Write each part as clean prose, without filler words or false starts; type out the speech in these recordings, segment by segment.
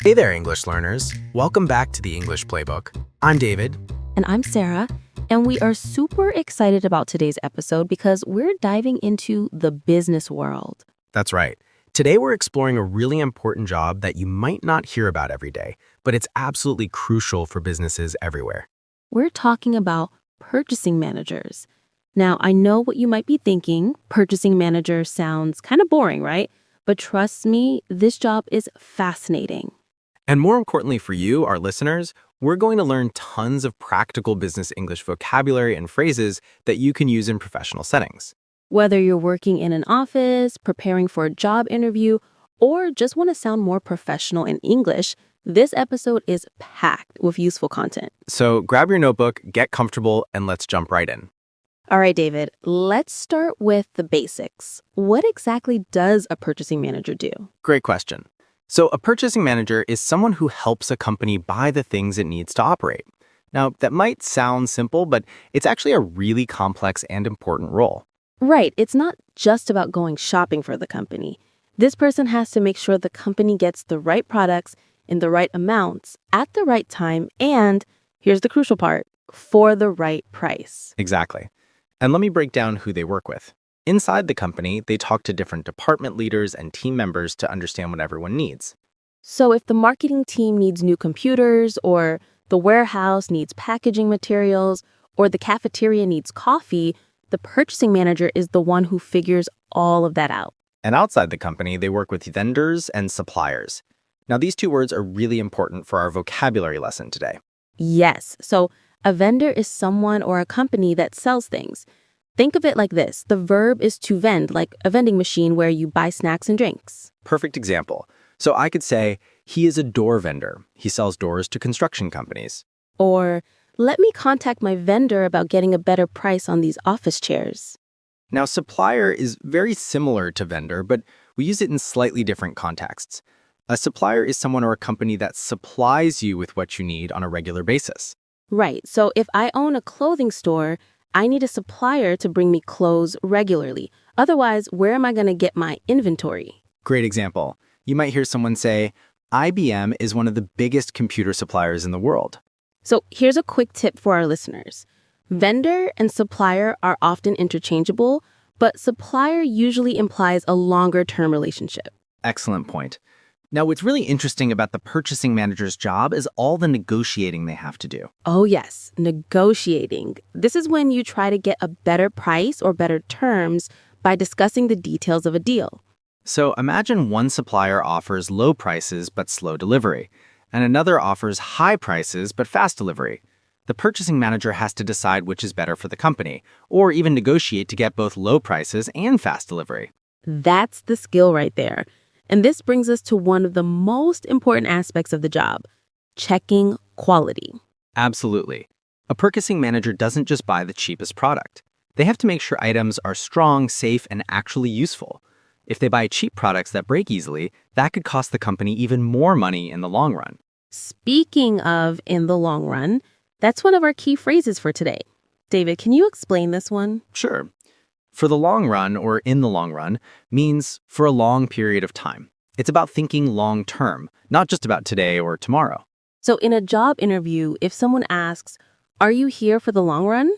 Hey there, English learners. Welcome back to the English Playbook. I'm David. And I'm Sarah, and we are super excited about today's episode because we're diving into the business world. That's right. Today we're exploring a really important job that you might not hear about every day, but it's absolutely crucial for businesses everywhere. We're talking about purchasing managers. Now, I know what you might be thinking. Purchasing manager sounds kind of boring, right? But trust me, this job is fascinating. And more importantly for you, our listeners, we're going to learn tons of practical business English vocabulary and phrases that you can use in professional settings. Whether you're working in an office, preparing for a job interview, or just want to sound more professional in English, this episode is packed with useful content. So grab your notebook, get comfortable, and let's jump right in. All right, David, let's start with the basics. What exactly does a purchasing manager do? Great question. So a purchasing manager is someone who helps a company buy the things it needs to operate. Now, that might sound simple, but it's actually a really complex and important role. Right, it's not just about going shopping for the company. This person has to make sure the company gets the right products in the right amounts at the right time and, here's the crucial part, for the right price. Exactly. And let me break down who they work with. Inside the company, they talk to different department leaders and team members to understand what everyone needs. So if the marketing team needs new computers, or the warehouse needs packaging materials, or the cafeteria needs coffee, the purchasing manager is the one who figures all of that out. And outside the company, they work with vendors and suppliers. Now, these two words are really important for our vocabulary lesson today. Yes, so a vendor is someone or a company that sells things. Think of it like this. The verb is to vend, like a vending machine where you buy snacks and drinks. Perfect example. So I could say, he is a door vendor. He sells doors to construction companies. Or, let me contact my vendor about getting a better price on these office chairs. Now, supplier is very similar to vendor, but we use it in slightly different contexts. A supplier is someone or a company that supplies you with what you need on a regular basis. Right, so if I own a clothing store, I need a supplier to bring me clothes regularly. Otherwise, where am I going to get my inventory? Great example. You might hear someone say, IBM is one of the biggest computer suppliers in the world. So here's a quick tip for our listeners. Vendor and supplier are often interchangeable, but supplier usually implies a longer-term relationship. Excellent point. Now, what's really interesting about the purchasing manager's job is all the negotiating they have to do. Oh yes, negotiating. This is when you try to get a better price or better terms by discussing the details of a deal. So imagine one supplier offers low prices but slow delivery, and another offers high prices but fast delivery. The purchasing manager has to decide which is better for the company, or even negotiate to get both low prices and fast delivery. That's the skill right there. And this brings us to one of the most important aspects of the job, checking quality. Absolutely. A purchasing manager doesn't just buy the cheapest product. They have to make sure items are strong, safe, and actually useful. If they buy cheap products that break easily, that could cost the company even more money in the long run. Speaking of in the long run, that's one of our key phrases for today. David, can you explain this one? Sure. For the long run, or in the long run, means for a long period of time. It's about thinking long term, not just about today or tomorrow. So in a job interview, if someone asks, "Are you here for the long run?"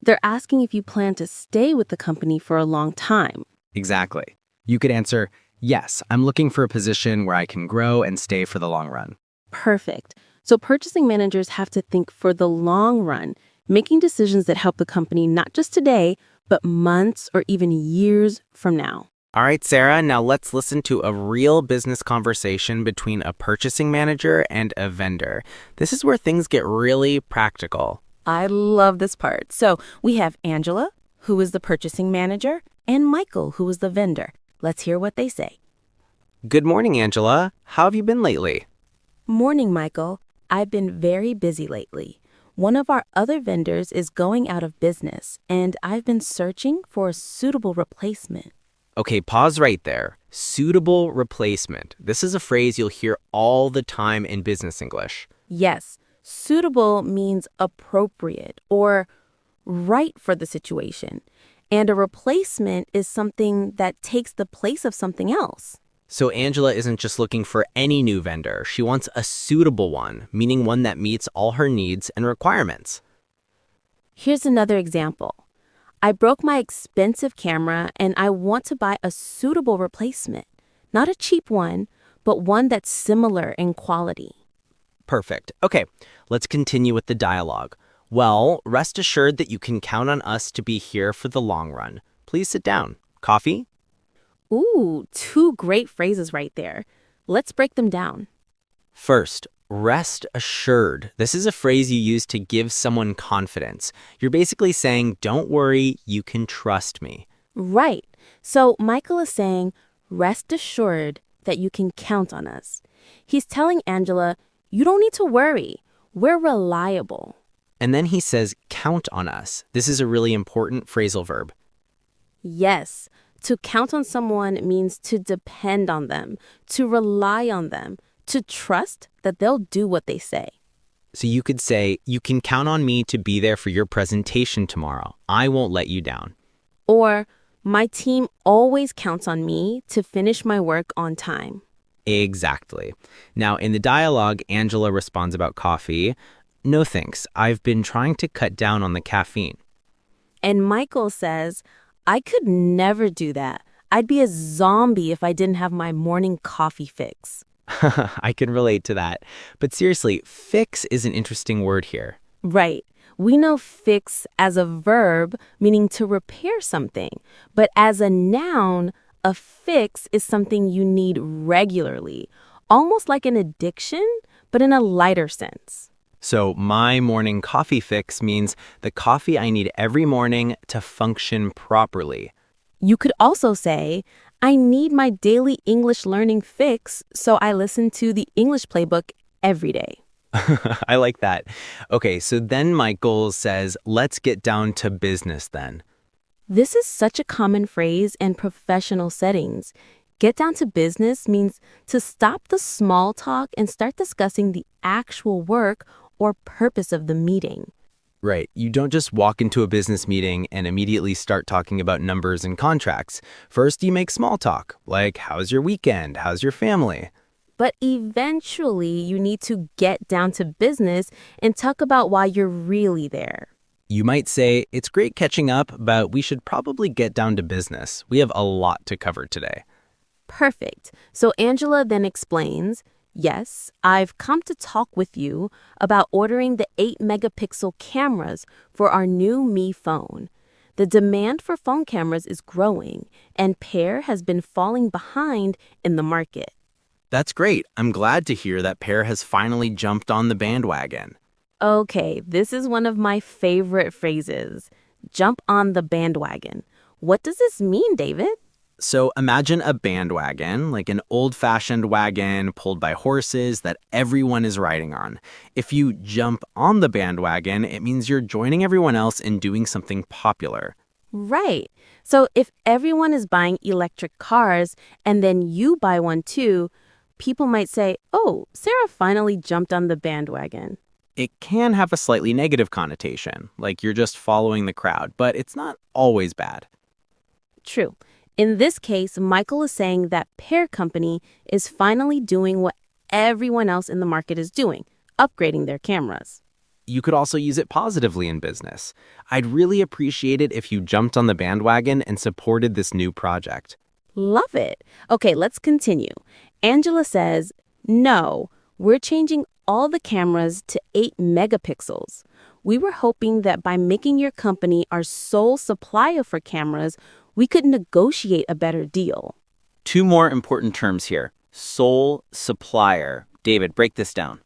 they're asking if you plan to stay with the company for a long time. Exactly. You could answer, yes, I'm looking for a position where I can grow and stay for the long run. Perfect. So purchasing managers have to think for the long run, making decisions that help the company not just today, but months or even years from now. All right, Sarah, now let's listen to a real business conversation between a purchasing manager and a vendor. This is where things get really practical. I love this part. So we have Angela, who is the purchasing manager, and Michael, who is the vendor. Let's hear what they say. Good morning, Angela. How have you been lately? Morning, Michael. I've been very busy lately. One of our other vendors is going out of business, and I've been searching for a suitable replacement. Okay, pause right there. Suitable replacement. This is a phrase you'll hear all the time in business English. Yes, suitable means appropriate or right for the situation. And a replacement is something that takes the place of something else. So Angela isn't just looking for any new vendor. She wants a suitable one, meaning one that meets all her needs and requirements. Here's another example. I broke my expensive camera and I want to buy a suitable replacement. Not a cheap one, but one that's similar in quality. Perfect. Okay, let's continue with the dialogue. Well, rest assured that you can count on us to be here for the long run. Please sit down. Coffee? Ooh, two great phrases right there. Let's break them down. First, rest assured. This is a phrase you use to give someone confidence. You're basically saying, don't worry, you can trust me. Right. So Michael is saying, rest assured that you can count on us. He's telling Angela, you don't need to worry. We're reliable. And then he says, count on us. This is a really important phrasal verb. Yes. To count on someone means to depend on them, to rely on them, to trust that they'll do what they say. So you could say, you can count on me to be there for your presentation tomorrow. I won't let you down. Or, my team always counts on me to finish my work on time. Exactly. Now, in the dialogue, Angela responds about coffee. No thanks. I've been trying to cut down on the caffeine. And Michael says, I could never do that. I'd be a zombie if I didn't have my morning coffee fix. I can relate to that. But seriously, fix is an interesting word here. Right. We know fix as a verb, meaning to repair something. But as a noun, a fix is something you need regularly, almost like an addiction, but in a lighter sense. So my morning coffee fix means the coffee I need every morning to function properly. You could also say, I need my daily English learning fix, so I listen to the English Playbook every day. I like that. Okay, so then Michael says, let's get down to business then. This is such a common phrase in professional settings. Get down to business means to stop the small talk and start discussing the actual work or purpose of the meeting. Right. You don't just walk into a business meeting and immediately start talking about numbers and contracts. First, you make small talk, like, how's your weekend? How's your family? But eventually, you need to get down to business and talk about why you're really there. You might say, it's great catching up, but we should probably get down to business. We have a lot to cover today. Perfect. So Angela then explains, yes, I've come to talk with you about ordering the 8-megapixel cameras for our new Me phone. The demand for phone cameras is growing, and Pair has been falling behind in the market. That's great. I'm glad to hear that Pair has finally jumped on the bandwagon. Okay, this is one of my favorite phrases. Jump on the bandwagon. What does this mean, David? So imagine a bandwagon, like an old-fashioned wagon pulled by horses that everyone is riding on. If you jump on the bandwagon, it means you're joining everyone else in doing something popular. Right. So if everyone is buying electric cars and then you buy one too, people might say, oh, Sarah finally jumped on the bandwagon. It can have a slightly negative connotation, like you're just following the crowd, but it's not always bad. True. In this case, Michael is saying that Pair Company is finally doing what everyone else in the market is doing, upgrading their cameras. You could also use it positively in business. I'd really appreciate it if you jumped on the bandwagon and supported this new project. Love it. Okay, let's continue. Angela says, no, we're changing all the cameras to 8 megapixels. We were hoping that by making your company our sole supplier for cameras, we could negotiate a better deal. Two more important terms here. Sole supplier. David, break this down.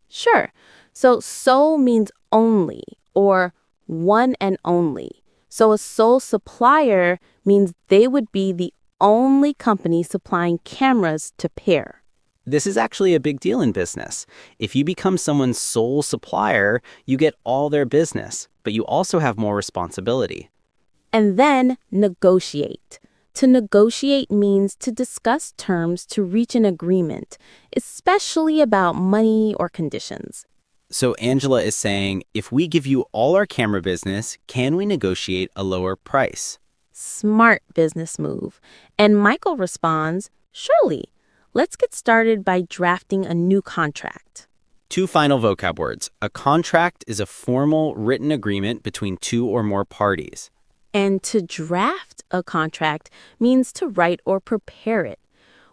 Sure. So sole means only or one and only. So a sole supplier means they would be the only company supplying cameras to Pair. This is actually a big deal in business. If you become someone's sole supplier, you get all their business, but you also have more responsibility. And then negotiate. To negotiate means to discuss terms to reach an agreement, especially about money or conditions. So Angela is saying, if we give you all our camera business, can we negotiate a lower price? Smart business move. And Michael responds, Surely. Let's get started by drafting a new contract. Two final vocab words. A contract is a formal written agreement between two or more parties. And to draft a contract means to write or prepare it.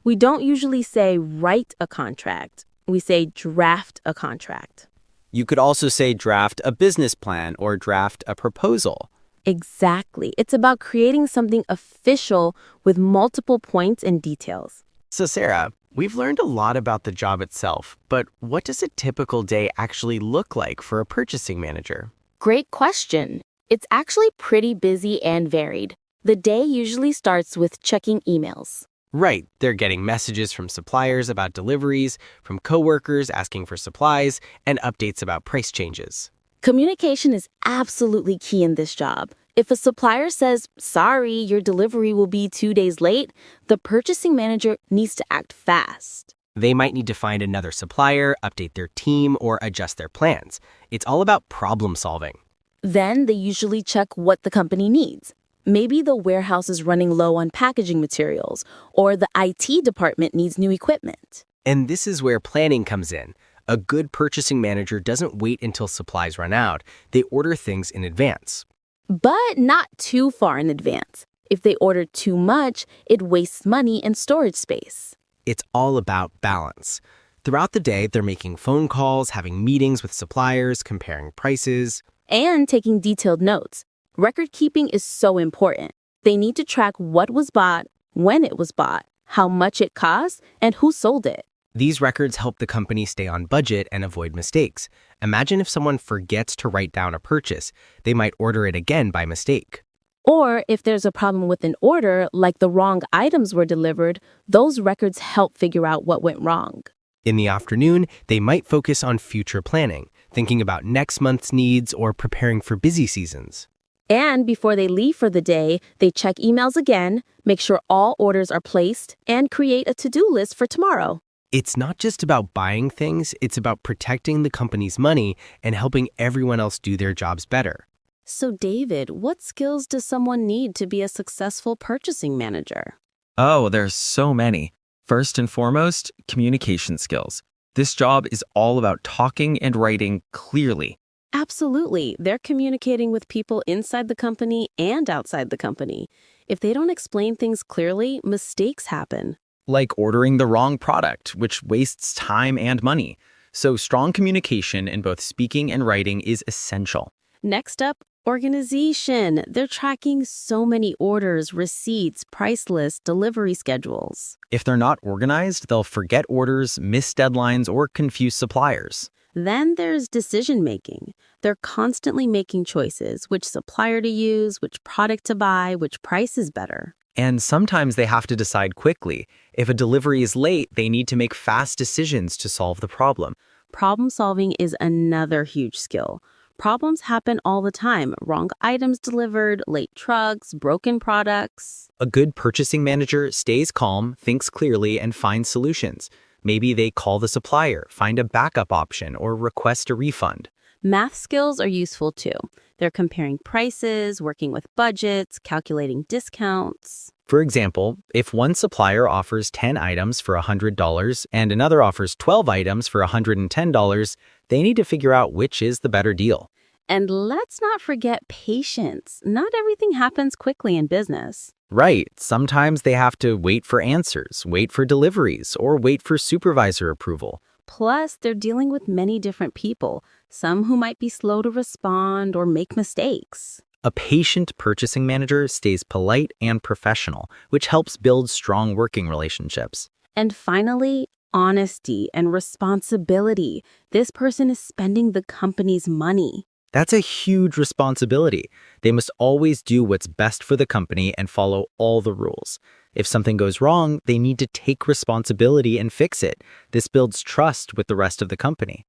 We don't usually say write a contract. We say draft a contract. You could also say draft a business plan or draft a proposal. Exactly. It's about creating something official with multiple points and details. So Sarah, we've learned a lot about the job itself, but what does a typical day actually look like for a purchasing manager? Great question. It's actually pretty busy and varied. The day usually starts with checking emails. Right, they're getting messages from suppliers about deliveries, from coworkers asking for supplies, and updates about price changes. Communication is absolutely key in this job. If a supplier says, sorry, your delivery will be 2 days late, the purchasing manager needs to act fast. They might need to find another supplier, update their team, or adjust their plans. It's all about problem solving. Then they usually check what the company needs. Maybe the warehouse is running low on packaging materials, or the IT department needs new equipment. And this is where planning comes in. A good purchasing manager doesn't wait until supplies run out. They order things in advance. But not too far in advance. If they order too much, it wastes money and storage space. It's all about balance. Throughout the day, they're making phone calls, having meetings with suppliers, comparing prices, And taking detailed notes. Record keeping is so important. They need to track what was bought, when it was bought, how much it cost, and who sold it. These records help the company stay on budget and avoid mistakes. Imagine if someone forgets to write down a purchase. They might order it again by mistake. Or if there's a problem with an order, like the wrong items were delivered, those records help figure out what went wrong. In the afternoon, they might focus on future planning, thinking about next month's needs or preparing for busy seasons. And before they leave for the day, they check emails again, make sure all orders are placed, and create a to-do list for tomorrow. It's not just about buying things, it's about protecting the company's money and helping everyone else do their jobs better. So David, what skills does someone need to be a successful purchasing manager? Oh, there's so many. First and foremost, communication skills. This job is all about talking and writing clearly. Absolutely. They're communicating with people inside the company and outside the company. If they don't explain things clearly, mistakes happen. Like ordering the wrong product, which wastes time and money. So strong communication in both speaking and writing is essential. Next up, organization. They're tracking so many orders, receipts, price lists, delivery schedules. If they're not organized, they'll forget orders, miss deadlines, or confuse suppliers. Then there's decision making. They're constantly making choices, which supplier to use, which product to buy, which price is better. And sometimes they have to decide quickly. If a delivery is late, they need to make fast decisions to solve the problem. Problem solving is another huge skill. Problems happen all the time. Wrong items delivered, late trucks, broken products. A good purchasing manager stays calm, thinks clearly, and finds solutions. Maybe they call the supplier, find a backup option, or request a refund. Math skills are useful too. They're comparing prices, working with budgets, calculating discounts. For example, if one supplier offers 10 items for $100 and another offers 12 items for $110, they need to figure out which is the better deal. And let's not forget patience. Not everything happens quickly in business. Right, sometimes they have to wait for answers, wait for deliveries, or wait for supervisor approval. Plus, they're dealing with many different people, some who might be slow to respond or make mistakes. A patient purchasing manager stays polite and professional, which helps build strong working relationships. And finally, honesty and responsibility. This person is spending the company's money. That's a huge responsibility. They must always do what's best for the company and follow all the rules. If something goes wrong, they need to take responsibility and fix it. This builds trust with the rest of the company.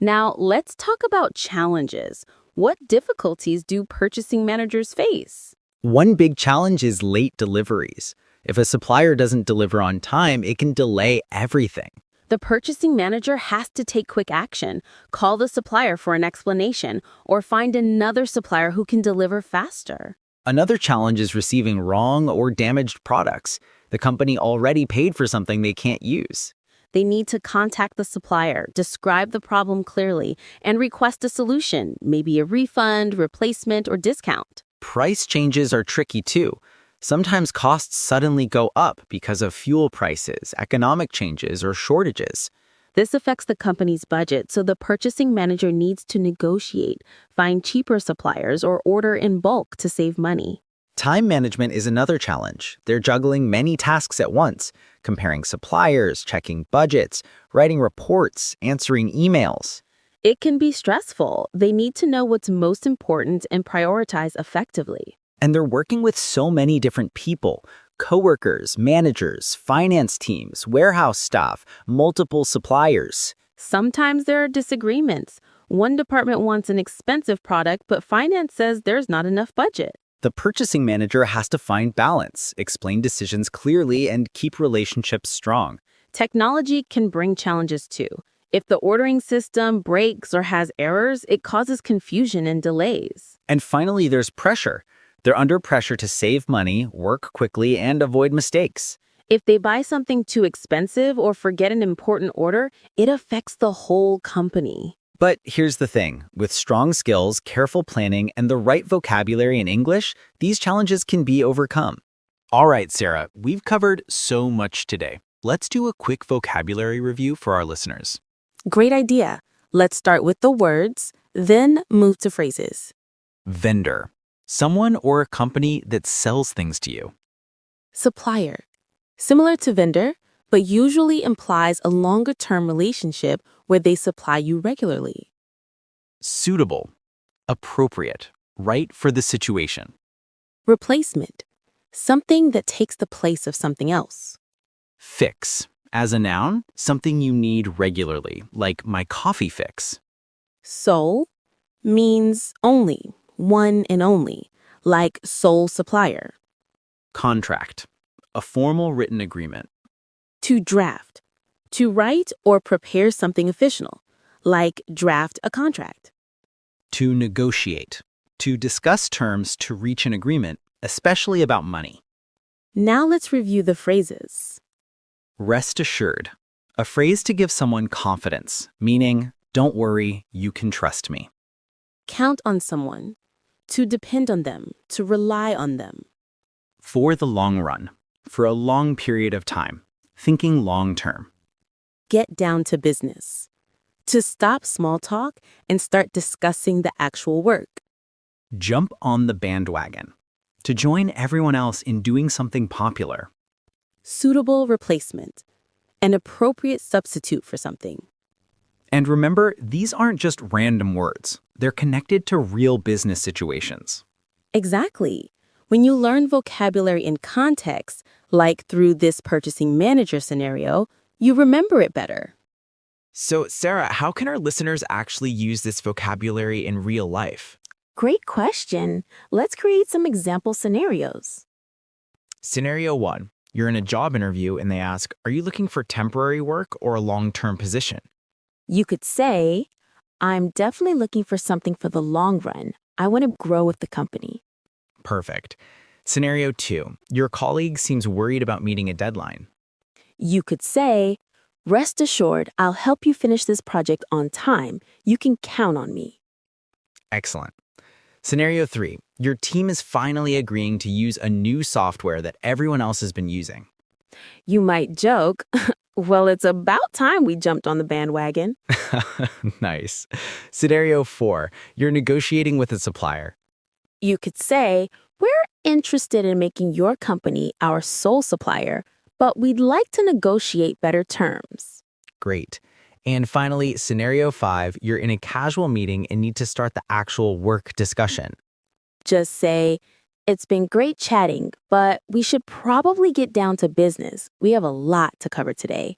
Now, let's talk about challenges. What difficulties do purchasing managers face? One big challenge is late deliveries. If a supplier doesn't deliver on time, it can delay everything. The purchasing manager has to take quick action, call the supplier for an explanation, or find another supplier who can deliver faster. Another challenge is receiving wrong or damaged products. The company already paid for something they can't use. They need to contact the supplier, describe the problem clearly, and request a solution, maybe a refund, replacement, or discount. Price changes are tricky too. Sometimes costs suddenly go up because of fuel prices, economic changes, or shortages. This affects the company's budget, so the purchasing manager needs to negotiate, find cheaper suppliers, or order in bulk to save money. Time management is another challenge. They're juggling many tasks at once, comparing suppliers, checking budgets, writing reports, answering emails. It can be stressful. They need to know what's most important and prioritize effectively. And they're working with so many different people: coworkers, managers, finance teams, warehouse staff, multiple suppliers. Sometimes there are disagreements. One department wants an expensive product, but finance says there's not enough budget. The purchasing manager has to find balance, explain decisions clearly, and keep relationships strong. Technology can bring challenges too. If the ordering system breaks or has errors, it causes confusion and delays. And finally, there's pressure. They're under pressure to save money, work quickly, and avoid mistakes. If they buy something too expensive or forget an important order, it affects the whole company. But here's the thing. With strong skills, careful planning, and the right vocabulary in English, these challenges can be overcome. All right, Sarah, we've covered so much today. Let's do a quick vocabulary review for our listeners. Great idea. Let's start with the words, then move to phrases. Vendor. Someone or a company that sells things to you. Supplier. Similar to vendor, but usually implies a longer-term relationship where they supply you regularly. Suitable. Appropriate. Right for the situation. Replacement. Something that takes the place of something else. Fix. As a noun, something you need regularly, like my coffee fix. Sole means only, one and only, like sole supplier. Contract. A formal written agreement. To draft. To write or prepare something official, like draft a contract. To negotiate. To discuss terms to reach an agreement, especially about money. Now let's review the phrases. Rest assured. A phrase to give someone confidence, meaning, don't worry, you can trust me. Count on someone. To depend on them, to rely on them. For the long run. For a long period of time. Thinking long term. Get down to business. To stop small talk and start discussing the actual work. Jump on the bandwagon. To join everyone else in doing something popular. Suitable replacement. An appropriate substitute for something. And remember, these aren't just random words. They're connected to real business situations. Exactly. When you learn vocabulary in context, like through this purchasing manager scenario, you remember it better. So, Sarah, how can our listeners actually use this vocabulary in real life? Great question. Let's create some example scenarios. Scenario 1. You're in a job interview and they ask, are you looking for temporary work or a long-term position? You could say, I'm definitely looking for something for the long run. I want to grow with the company. Perfect. Scenario 2. Your colleague seems worried about meeting a deadline. You could say, rest assured, I'll help you finish this project on time. You can count on me. Excellent. Scenario 3. Your team is finally agreeing to use a new software that everyone else has been using. You might joke, well, it's about time we jumped on the bandwagon. Nice. Scenario 4. You're negotiating with a supplier. You could say, we're interested in making your company our sole supplier, but we'd like to negotiate better terms. Great. And finally, scenario 5, you're in a casual meeting and need to start the actual work discussion. Just say, it's been great chatting, but we should probably get down to business. We have a lot to cover today.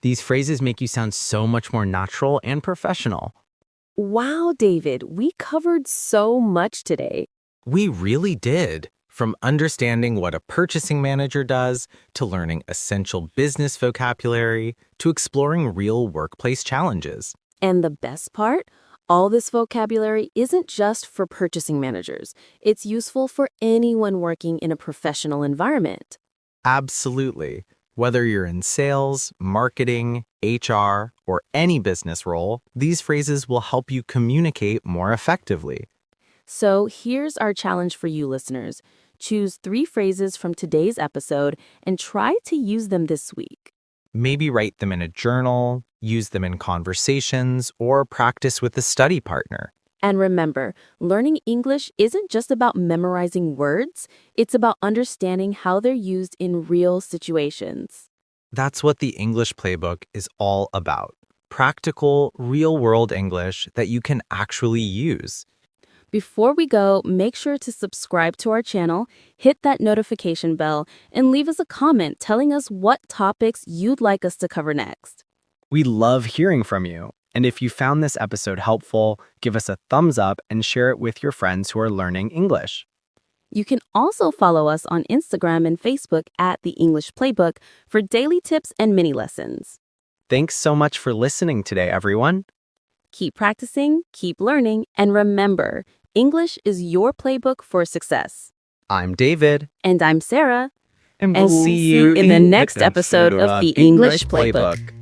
These phrases make you sound so much more natural and professional. Wow, David, we covered so much today. We really did. From understanding what a purchasing manager does, to learning essential business vocabulary, to exploring real workplace challenges. And the best part? All this vocabulary isn't just for purchasing managers. It's useful for anyone working in a professional environment. Absolutely. Whether you're in sales, marketing, HR, or any business role, these phrases will help you communicate more effectively. So here's our challenge for you listeners. Choose 3 phrases from today's episode and try to use them this week. Maybe write them in a journal, use them in conversations, or practice with a study partner. And remember, learning English isn't just about memorizing words, it's about understanding how they're used in real situations. That's what the English Playbook is all about. Practical, real-world English that you can actually use. Before we go, make sure to subscribe to our channel, hit that notification bell, and leave us a comment telling us what topics you'd like us to cover next. We love hearing from you. And if you found this episode helpful, give us a thumbs up and share it with your friends who are learning English. You can also follow us on Instagram and Facebook at The English Playbook for daily tips and mini lessons. Thanks so much for listening today, everyone. Keep practicing, keep learning, and remember, English is your playbook for success. I'm David. And I'm Sarah. And we'll see you in the next episode of The English Playbook.